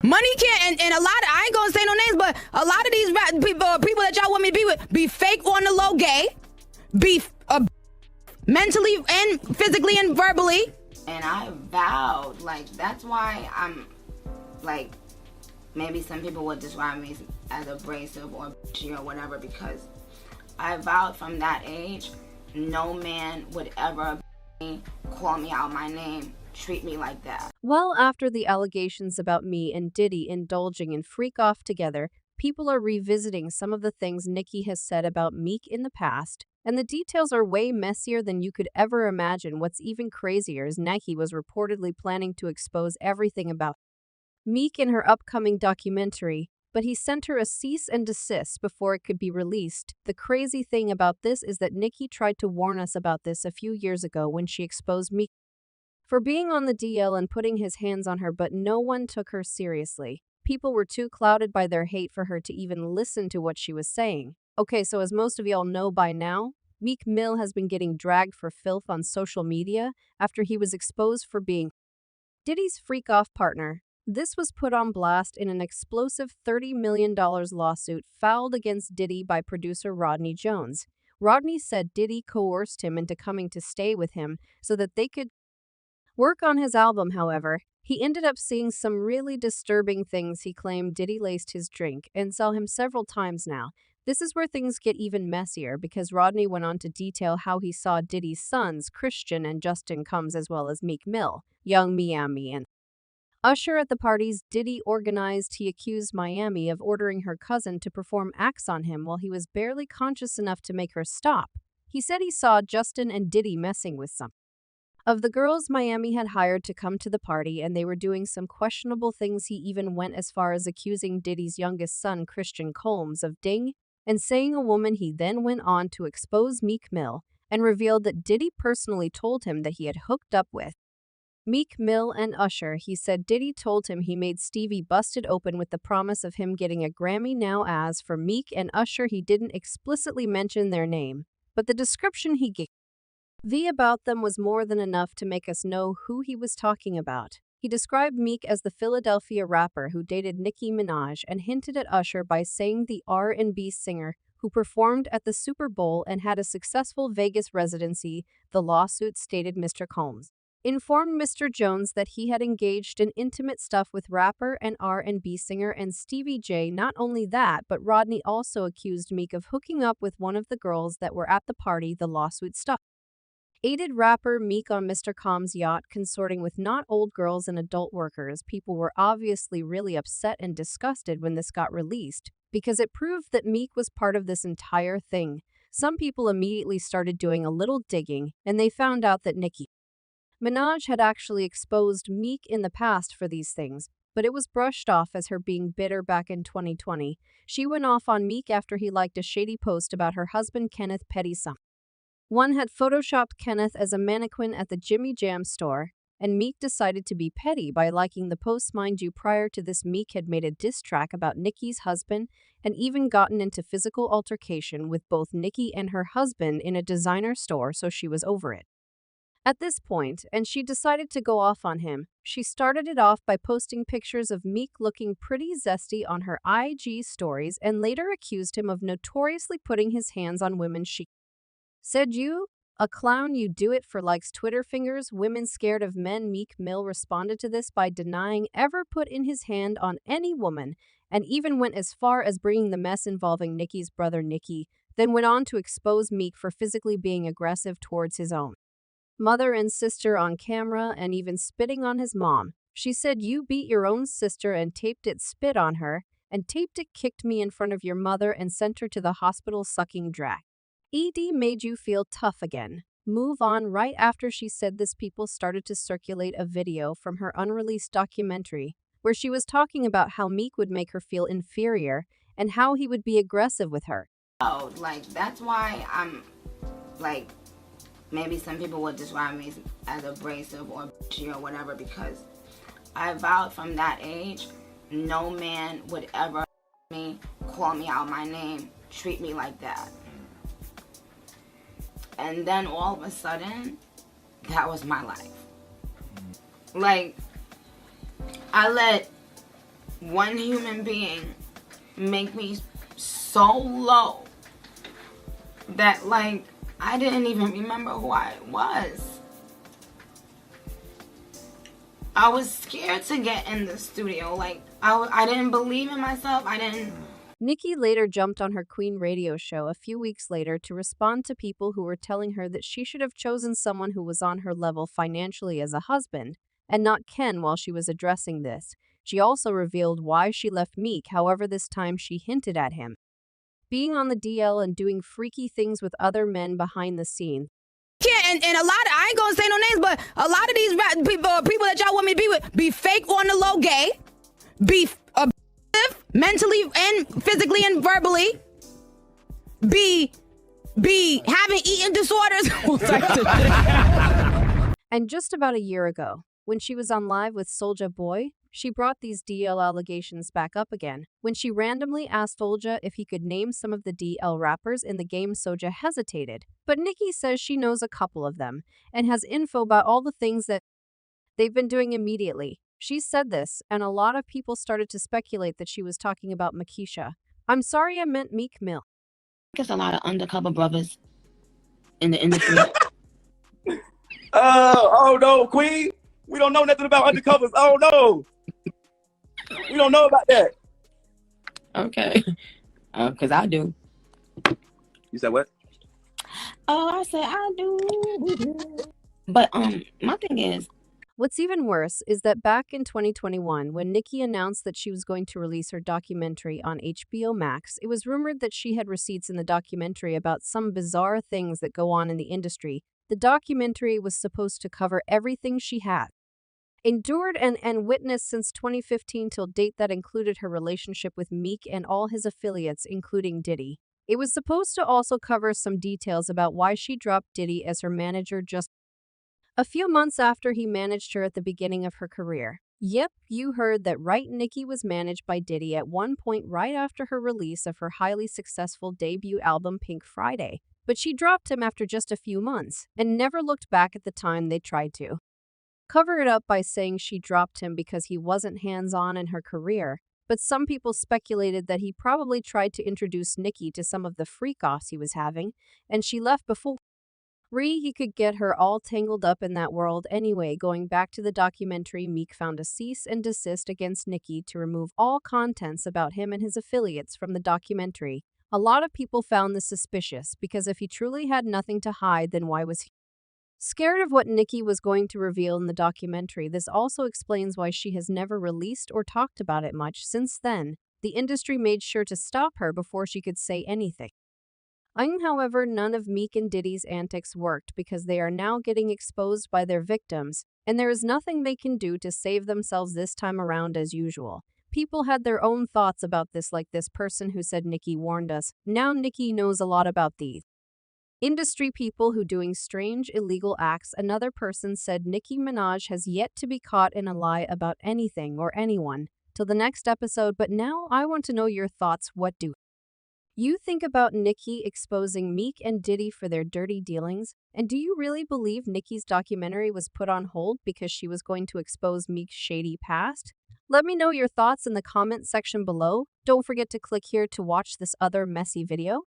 Money can't, and a lot of, I ain't gonna say no names, but a lot of these people that y'all want me to be with be fake on the low gay, be mentally and physically and verbally. And I vowed, like, that's why I'm, like, maybe some people would describe me as abrasive or bitchy or whatever, because I vowed from that age, no man would ever call me out my name, treat me like that. Well, after the allegations about me and Diddy indulging in freak off together, people are revisiting some of the things Nicki has said about Meek in the past, and the details are way messier than you could ever imagine. What's even crazier is Nicki was reportedly planning to expose everything about Meek in her upcoming documentary, but he sent her a cease and desist before it could be released. The crazy thing about this is that Nicki tried to warn us about this a few years ago when she exposed Meek for being on the DL and putting his hands on her, but no one took her seriously. People were too clouded by their hate for her to even listen to what she was saying. Okay, so as most of y'all know by now, Meek Mill has been getting dragged for filth on social media after he was exposed for being Diddy's freak-off partner. This was put on blast in an explosive $30 million lawsuit filed against Diddy by producer Rodney Jones. Rodney said Diddy coerced him into coming to stay with him so that they could work on his album. However, he ended up seeing some really disturbing things. He claimed Diddy laced his drink and saw him several times now. This is where things get even messier because Rodney went on to detail how he saw Diddy's sons, Christian and Justin Combs, as well as Meek Mill, Young Miami, and Usher at the parties Diddy organized. He accused Miami of ordering her cousin to perform acts on him while he was barely conscious enough to make her stop. He said he saw Justin and Diddy messing with some of the girls Miami had hired to come to the party, and they were doing some questionable things. He even went as far as accusing Diddy's youngest son, Christian Combs, of ding and saying a woman. He then went on to expose Meek Mill and revealed that Diddy personally told him that he had hooked up with Meek Mill and Usher. He said Diddy told him he made Stevie busted open with the promise of him getting a Grammy. Now, as for Meek and Usher, he didn't explicitly mention their name, but the description he gave about them was more than enough to make us know who he was talking about. He described Meek as the Philadelphia rapper who dated Nicki Minaj and hinted at Usher by saying the R&B singer who performed at the Super Bowl and had a successful Vegas residency. The lawsuit stated Mr. Combs informed Mr. Jones that he had engaged in intimate stuff with rapper and R&B singer and Stevie J. Not only that, but Rodney also accused Meek of hooking up with one of the girls that were at the party. The lawsuit aided rapper Meek on Mr. Combs' yacht, consorting with not old girls and adult workers. People were obviously really upset and disgusted when this got released because it proved that Meek was part of this entire thing. Some people immediately started doing a little digging, and they found out that Nicki Minaj had actually exposed Meek in the past for these things, but it was brushed off as her being bitter. Back in 2020, she went off on Meek after he liked a shady post about her husband Kenneth Petty. Someone had photoshopped Kenneth as a mannequin at the Jimmy Jam store, and Meek decided to be petty by liking the post. Mind you, prior to this, Meek had made a diss track about Nicki's husband and even gotten into physical altercation with both Nicki and her husband in a designer store, so she was over it at this point, and she decided to go off on him. She started it off by posting pictures of Meek looking pretty zesty on her IG stories and later accused him of notoriously putting his hands on women. She said, "You a clown, you do it for likes, Twitter fingers, women scared of men." Meek Mill responded to this by denying ever put in his hand on any woman and even went as far as bringing the mess involving Nicki's brother Nicki, then went on to expose Meek for physically being aggressive towards his own mother and sister on camera and even spitting on his mom. She said, "You beat your own sister and taped it, spit on her, and taped it, kicked me in front of your mother and sent her to the hospital sucking drag. ED made you feel tough again. Move on." Right after she said this, people started to circulate a video from her unreleased documentary where she was talking about how Meek would make her feel inferior and how he would be aggressive with her. Oh, like, that's why I'm, like, maybe some people would describe me as abrasive or bitchy or whatever, because I vowed from that age, no man would ever call me out my name, treat me like that. And then all of a sudden, that was my life. Like, I let one human being make me so low that, like, I didn't even remember who I was. I was scared to get in the studio. Like, I didn't believe in myself. I didn't. Nicki later jumped on her Queen radio show a few weeks later to respond to people who were telling her that she should have chosen someone who was on her level financially as a husband, and not Ken while she was addressing this. She also revealed why she left Meek, however this time she hinted at him being on the DL and doing freaky things with other men behind the scenes. And a lot of, I ain't gonna say no names, but a lot of these people that y'all want me to be with be fake on the low gay, be abusive mentally and physically and verbally, be having eating disorders. And just about a year ago, when she was on Live with Soulja Boy, she brought these DL allegations back up again. When she randomly asked Soulja if he could name some of the DL rappers in the game, Soulja hesitated. But Nicki says she knows a couple of them and has info about all the things that they've been doing immediately. She said this, and a lot of people started to speculate that she was talking about Makisha. I'm sorry, I meant Meek Mill. There's a lot of undercover brothers in the industry. Oh no, Queen. We don't know nothing about undercovers. Oh no. We don't know about that. Okay. Because I do. You said what? Oh, I said I do. But my thing is, What's even worse is that back in 2021, when Nicki announced that she was going to release her documentary on HBO Max, it was rumored that she had receipts in the documentary about some bizarre things that go on in the industry. The documentary was supposed to cover everything she had endured and witnessed since 2015 till date that included her relationship with Meek and all his affiliates, including Diddy. It was supposed to also cover some details about why she dropped Diddy as her manager just a few months after he managed her at the beginning of her career. Yep, you heard that right. Nicki was managed by Diddy at one point right after her release of her highly successful debut album Pink Friday. But she dropped him after just a few months and never looked back at the time they tried to cover it up by saying she dropped him because he wasn't hands-on in her career. But some people speculated that he probably tried to introduce Nicki to some of the freak-offs he was having, and she left before he could get her all tangled up in that world anyway. Going back to the documentary, Meek found a cease and desist against Nicki to remove all contents about him and his affiliates from the documentary. A lot of people found this suspicious because if he truly had nothing to hide, then why was he scared of what Nicki was going to reveal in the documentary? This also explains why she has never released or talked about it much since then. The industry made sure to stop her before she could say anything. However, none of Meek and Diddy's antics worked because they are now getting exposed by their victims, and there is nothing they can do to save themselves this time around as usual. People had their own thoughts about this, like this person who said Nicki warned us. Now Nicki knows a lot about these industry people who doing strange illegal acts. Another person said Nicki Minaj has yet to be caught in a lie about anything or anyone. Till the next episode, but now I want to know your thoughts. What do you think about Nicki exposing Meek and Diddy for their dirty dealings? And do you really believe Nicki's documentary was put on hold because she was going to expose Meek's shady past? Let me know your thoughts in the comment section below. Don't forget to click here to watch this other messy video.